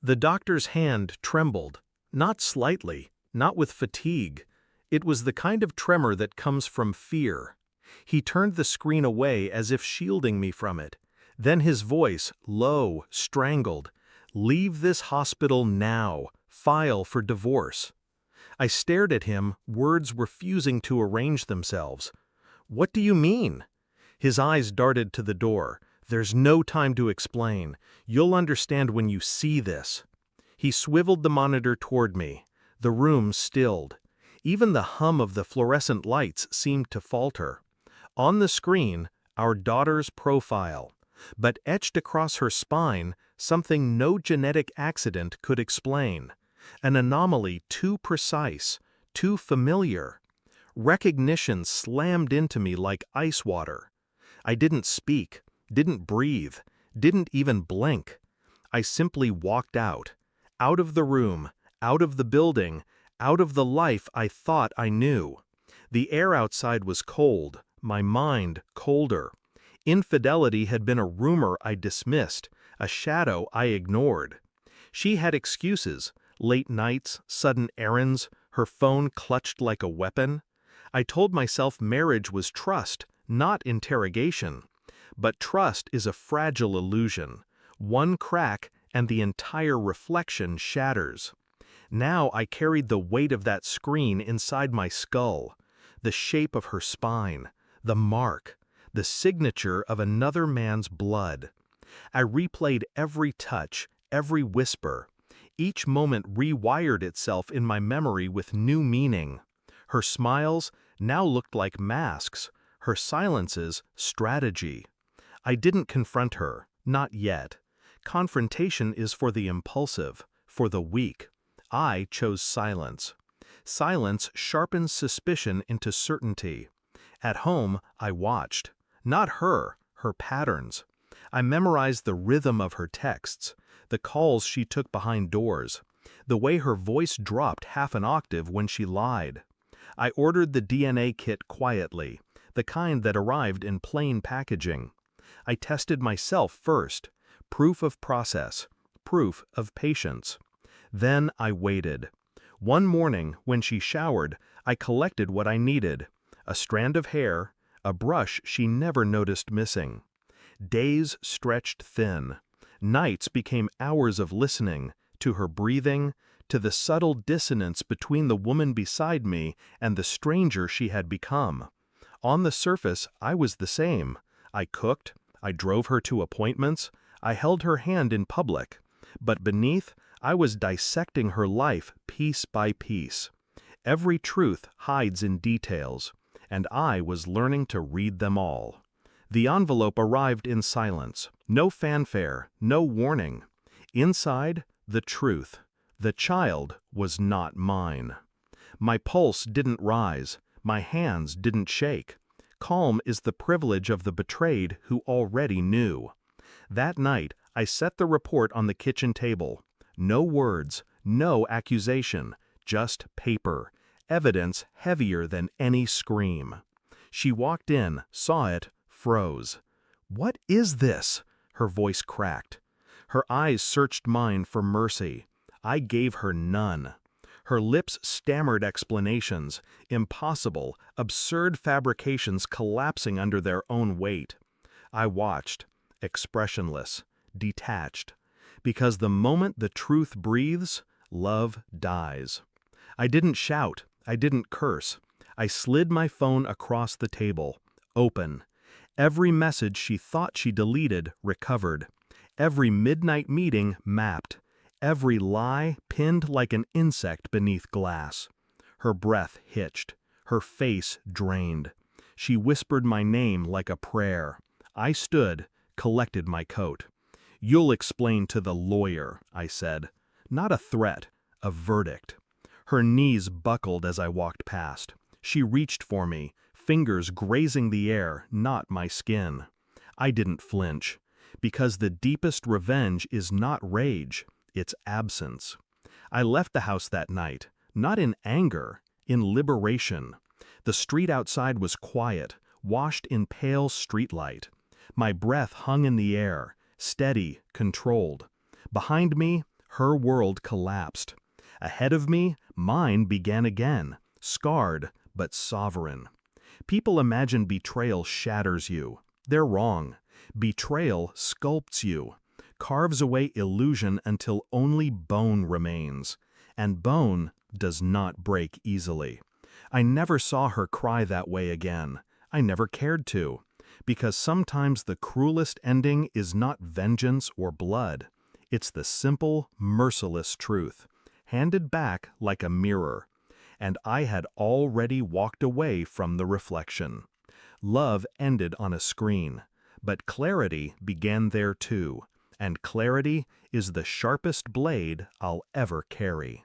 The doctor's hand trembled, not slightly, not with fatigue. It was the kind of tremor that comes from fear. He turned the screen away as if shielding me from it. Then his voice, low, strangled. "Leave this hospital now. File for divorce." I stared at him, words refusing to arrange themselves. "What do you mean?" His eyes darted to the door. "There's no time to explain. You'll understand when you see this." He swiveled the monitor toward me. The room stilled. Even the hum of the fluorescent lights seemed to falter. On the screen, our daughter's profile. But etched across her spine, something no genetic accident could explain. An anomaly too precise, too familiar. Recognition slammed into me like ice water. I didn't speak, didn't breathe, didn't even blink. I simply walked out of the room, out of the building, out of the life I thought I knew. The air outside was cold, my mind colder. Infidelity had been a rumor I dismissed, a shadow I ignored. She had excuses, late nights, sudden errands, her phone clutched like a weapon. I told myself marriage was trust, not interrogation. But trust is a fragile illusion. One crack and the entire reflection shatters. Now I carried the weight of that screen inside my skull, the shape of her spine, the mark, the signature of another man's blood. I replayed every touch, every whisper. Each moment rewired itself in my memory with new meaning. Her smiles now looked like masks, her silences strategy. I didn't confront her, not yet. Confrontation is for the impulsive, for the weak. I chose silence. Silence sharpens suspicion into certainty. At home, I watched. Not her patterns. I memorized the rhythm of her texts, the calls she took behind doors, the way her voice dropped half an octave when she lied. I ordered the DNA kit quietly, the kind that arrived in plain packaging. I tested myself first, proof of process, proof of patience. Then I waited. One morning, when she showered, I collected what I needed: a strand of hair, a brush she never noticed missing. Days stretched thin. Nights became hours of listening, to her breathing, to the subtle dissonance between the woman beside me and the stranger she had become. On the surface, I was the same. I cooked, I drove her to appointments, I held her hand in public. But beneath, I was dissecting her life piece by piece. Every truth hides in details, and I was learning to read them all. The envelope arrived in silence, no fanfare, no warning. Inside, the truth. The child was not mine. My pulse didn't rise, my hands didn't shake. Calm is the privilege of the betrayed who already knew. That night, I set the report on the kitchen table. No words, no accusation, just paper, evidence heavier than any scream. She walked in, saw it, froze. "What is this?" Her voice cracked. Her eyes searched mine for mercy. I gave her none. Her lips stammered explanations, impossible, absurd fabrications collapsing under their own weight. I watched, expressionless, detached. Because the moment the truth breathes, love dies. I didn't shout, I didn't curse. I slid my phone across the table, open. Every message she thought she deleted recovered. Every midnight meeting mapped. Every lie pinned like an insect beneath glass. Her breath hitched. Her face drained. She whispered my name like a prayer. I stood, collected my coat. "You'll explain to the lawyer," I said. Not a threat, a verdict. Her knees buckled as I walked past. She reached for me, fingers grazing the air, not my skin. I didn't flinch, because the deepest revenge is not rage, it's absence. I left the house that night, not in anger, in liberation. The street outside was quiet, washed in pale streetlight. My breath hung in the air, steady, controlled. Behind me, Her world collapsed. Ahead of me, mine began again, scarred but sovereign. People imagine betrayal shatters you. They're wrong. Betrayal sculpts you, carves away illusion until only bone remains. And bone does not break easily. I never saw her cry that way again. I never cared to. Because sometimes the cruelest ending is not vengeance or blood. It's the simple, merciless truth, handed back like a mirror. And I had already walked away from the reflection. Love ended on a screen, but clarity began there too, and clarity is the sharpest blade I'll ever carry.